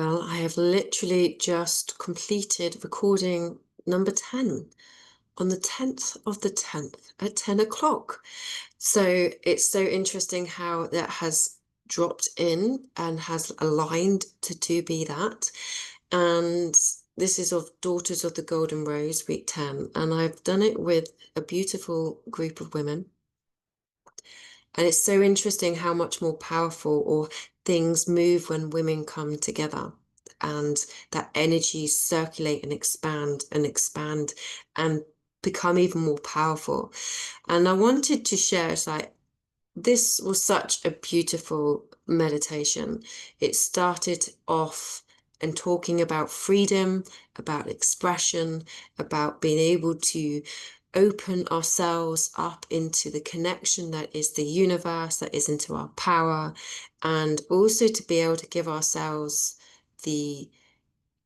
Well, I have literally just completed recording number 10 on the 10th of the 10th at 10 o'clock. So it's so interesting how that has dropped in and has aligned to be that. And this is of Daughters of the Golden Rose, week 10. And I've done it with a beautiful group of women. And it's so interesting how much more powerful or things move when women come together and that energies circulate and expand and become even more powerful. And I wanted to share, it's like, this was such a beautiful meditation. It started off and talking about freedom, about expression, about being able to open ourselves up into the connection that is the universe, that is into our power, and also to be able to give ourselves the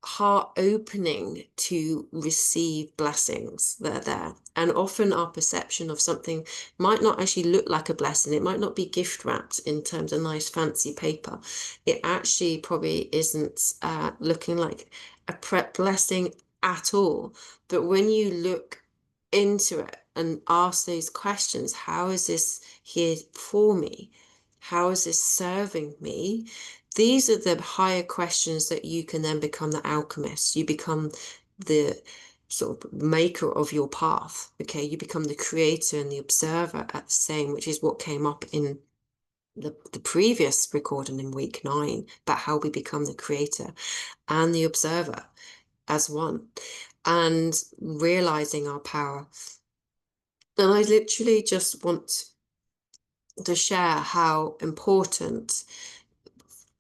heart opening to receive blessings that are there. And often our perception of something might not actually look like a blessing. It might not be gift wrapped in terms of nice fancy paper. It actually probably isn't looking like a blessing at all. But when you look into it and ask those questions, how is this here for me? How is this serving me? These are the higher questions that you can then become the alchemist. You become the sort of maker of your path. Okay, you become the creator and the observer at the same, which is what came up in the previous recording in week 9 about how we become the creator and the observer as one and realizing our power. And I literally just want to share how important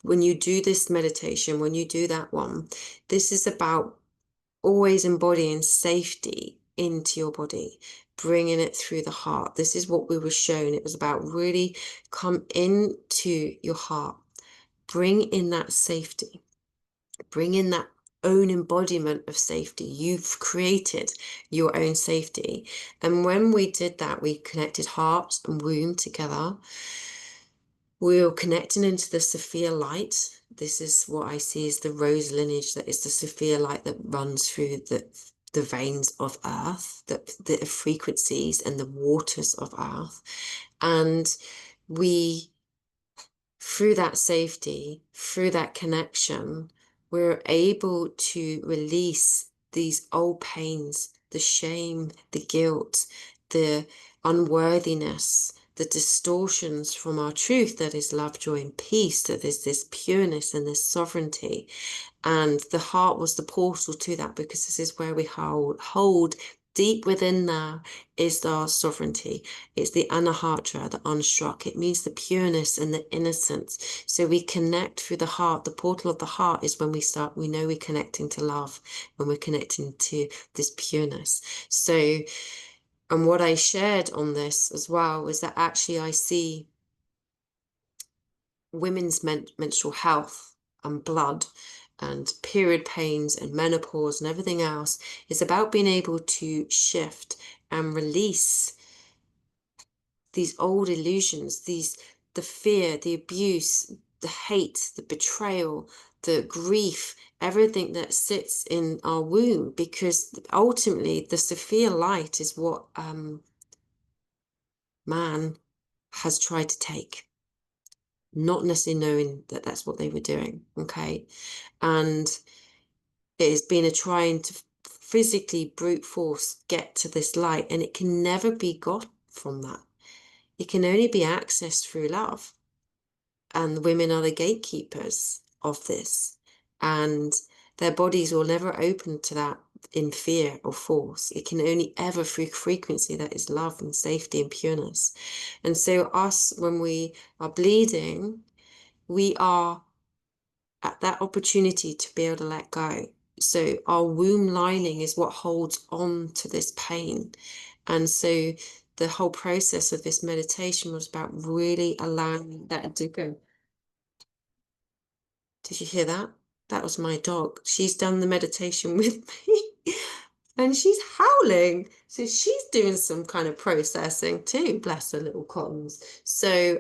when you do this meditation, when you do that one, this is about always embodying safety into your body, bringing it through the heart. This is what we were shown. It was about really come into your heart, bring in that safety, bring in that own embodiment of safety. You've created your own safety. And when we did that, we connected heart and womb together. We were connecting into the Sophia light. This is what I see as the rose lineage, that is the Sophia light that runs through the veins of earth, the frequencies and the waters of earth. And we, through that safety, through that connection, we're able to release these old pains, the shame, the guilt, the unworthiness, the distortions from our truth that is love, joy, and peace, that is this pureness and this sovereignty. And the heart was the portal to that, because this is where we hold deep within there is our sovereignty. It's the anahatra, the unstruck. It means the pureness and the innocence. So we connect through the heart. The portal of the heart is when we know we're connecting to love, when we're connecting to this pureness. So, and what I shared on this as well was that actually I see women's menstrual health and blood and period pains and menopause and everything else is about being able to shift and release these old illusions, the fear, the abuse, the hate, the betrayal, the grief, everything that sits in our womb, because ultimately the Sophia light is what man has tried to take, not necessarily knowing that that's what they were doing, okay? And it has been a trying to physically brute force get to this light, and it can never be got from that. It can only be accessed through love. And women are the gatekeepers of this. And their bodies will never open to that in fear or force. It can only ever through frequency that is love and safety and pureness. And so us, when we are bleeding, we are at that opportunity to be able to let go. So our womb lining is what holds on to this pain. And so the whole process of this meditation was about really allowing that to go. Did you hear that? That was my dog. She's done the meditation with me and she's howling. So she's doing some kind of processing too, bless her little cottons. So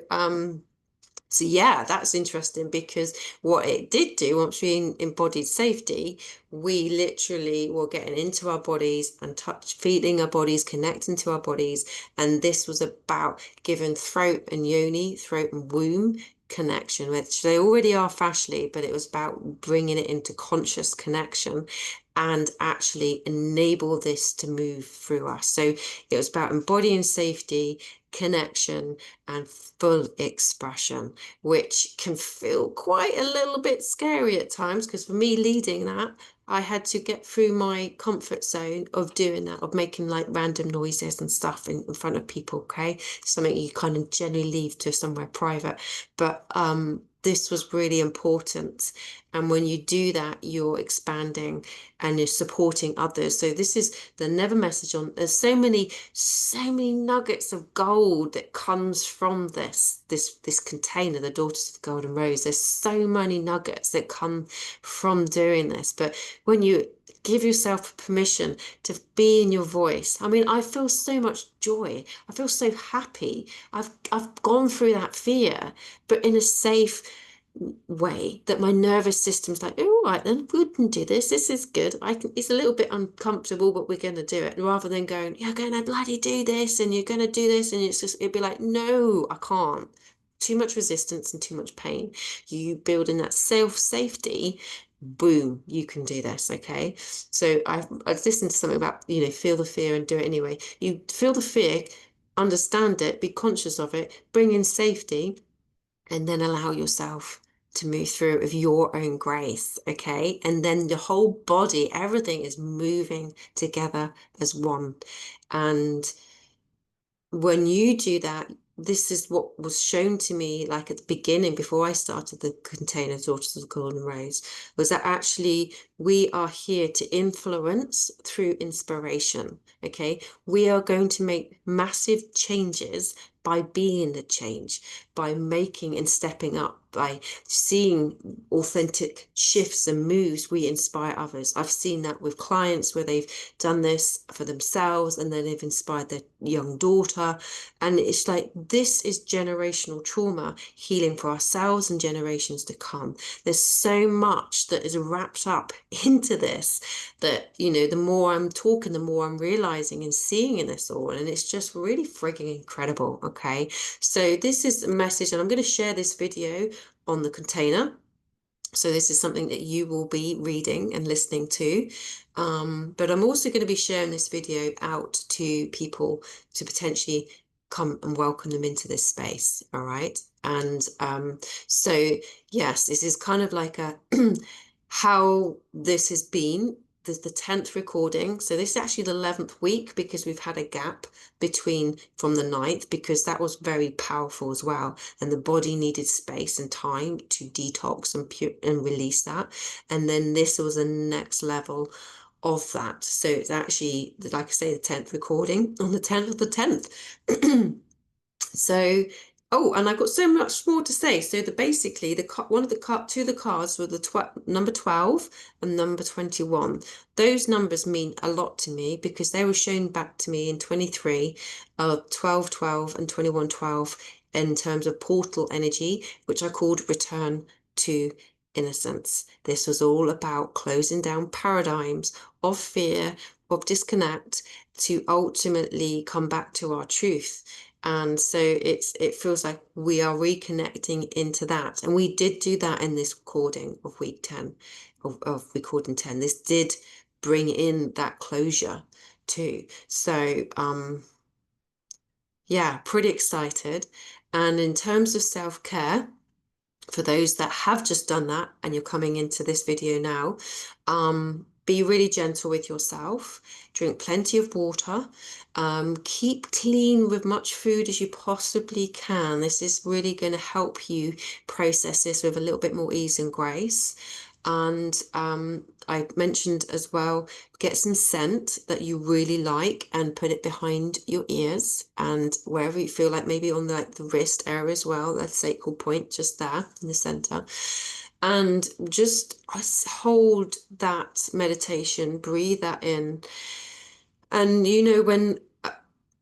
So yeah, that's interesting because what it did do once we embodied safety, we literally were getting into our bodies and feeling our bodies, connecting to our bodies. And this was about giving throat and yoni, throat and womb connection, which they already are fascially, but it was about bringing it into conscious connection and actually enable this to move through us. So it was about embodying safety, connection, and full expression, which can feel quite a little bit scary at times, because for me leading that, I had to get through my comfort zone of doing that, of making like random noises and stuff in front of people, okay? Something you kind of generally leave to somewhere private. But this was really important. And when you do that, you're expanding and you're supporting others. So this is the never message on. There's so many nuggets of gold that comes from this container, the Daughters of the Golden Rose. There's so many nuggets that come from doing this. But when you give yourself permission to be in your voice, I mean, I feel so much joy. I feel so happy. I've gone through that fear, but in a safe way, that my nervous system's like, all right, then we can do this. This is good. I can. It's a little bit uncomfortable, but we're going to do it. Rather than going, you're going to bloody do this, and you're going to do this, and it'd be like, no, I can't. Too much resistance and too much pain. You build in that self-safety. Boom, you can do this. Okay. So I've listened to something about, feel the fear and do it anyway. You feel the fear, understand it, be conscious of it, bring in safety, and then allow yourself to move through with your own grace, okay? And then the whole body, everything is moving together as one. And when you do that, this is what was shown to me, like at the beginning, before I started the container Daughters of the Golden Rose, was that actually we are here to influence through inspiration. Okay, we are going to make massive changes by being the change, by making and stepping up, by seeing authentic shifts and moves. We inspire others. I've seen that with clients where they've done this for themselves and then they've inspired their young daughter. And it's like, this is generational trauma healing for ourselves and generations to come. There's so much that is wrapped up into this that, the more I'm talking, the more I'm realizing and seeing in this all. And it's just really frigging incredible. Okay. So this is a message, and I'm going to share this video on the container. So this is something that you will be reading and listening to. But I'm also going to be sharing this video out to people to potentially come and welcome them into this space. All right. And so, yes, this is kind of like a how this has been. There's the 10th recording. So this is actually the 11th week, because we've had a gap between from the 9th, because that was very powerful as well. And the body needed space and time to detox and release that. And then this was the next level of that. So it's actually, like I say, the 10th recording on the 10th of the 10th. So, oh, and I've got so much more to say. So basically two of the cards were the number 12 and number 21. Those numbers mean a lot to me because they were shown back to me in 23 of 1212 and 2112 in terms of portal energy, which I called return to innocence. This was all about closing down paradigms of fear, of disconnect, to ultimately come back to our truth. And so it feels like we are reconnecting into that. And we did do that in this recording of week 10, of recording 10. This did bring in that closure too. So yeah, pretty excited. And in terms of self-care, for those that have just done that and you're coming into this video now, be really gentle with yourself, drink plenty of water, keep clean with much food as you possibly can. This is really going to help you process this with a little bit more ease and grace. And I mentioned as well, get some scent that you really like and put it behind your ears and wherever you feel like, maybe on the wrist area as well, that sacral point just there in the center. And just hold that meditation, breathe that in. And when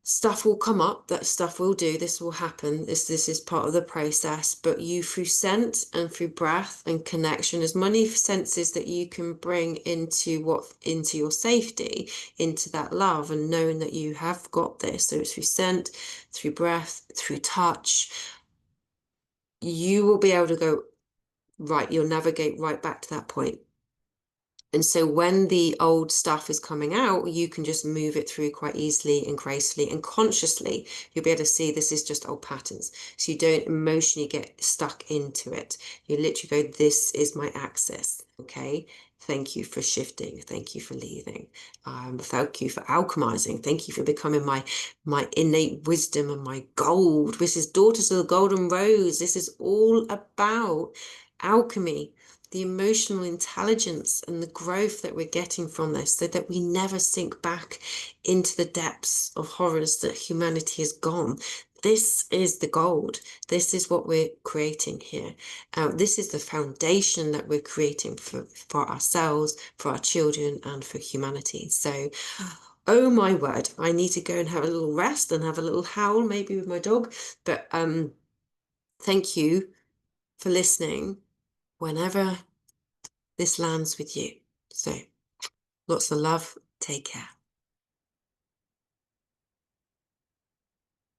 Stuff will come up, that stuff will do, this will happen, this is part of the process, but you, through scent and through breath and connection, as many senses that you can bring into your safety, into that love, and knowing that you have got this. So it's through scent, through breath, through touch, you will be able to go, right, you'll navigate right back to that point. And so when the old stuff is coming out, you can just move it through quite easily and gracefully and consciously. You'll be able to see this is just old patterns. So you don't emotionally get stuck into it. You literally go, this is my axis. Okay. Thank you for shifting. Thank you for leaving. Thank you for alchemizing. Thank you for becoming my innate wisdom and my gold. This is Daughters of the Golden Rose. This is all about alchemy, the emotional intelligence and the growth that we're getting from this, so that we never sink back into the depths of horrors that humanity has gone. This is the gold. This is what we're creating here. This is the foundation that we're creating for ourselves, for our children, and for humanity. So, oh my word, I need to go and have a little rest and have a little howl, maybe with my dog. But thank you for listening whenever this lands with you. So lots of love. Take care.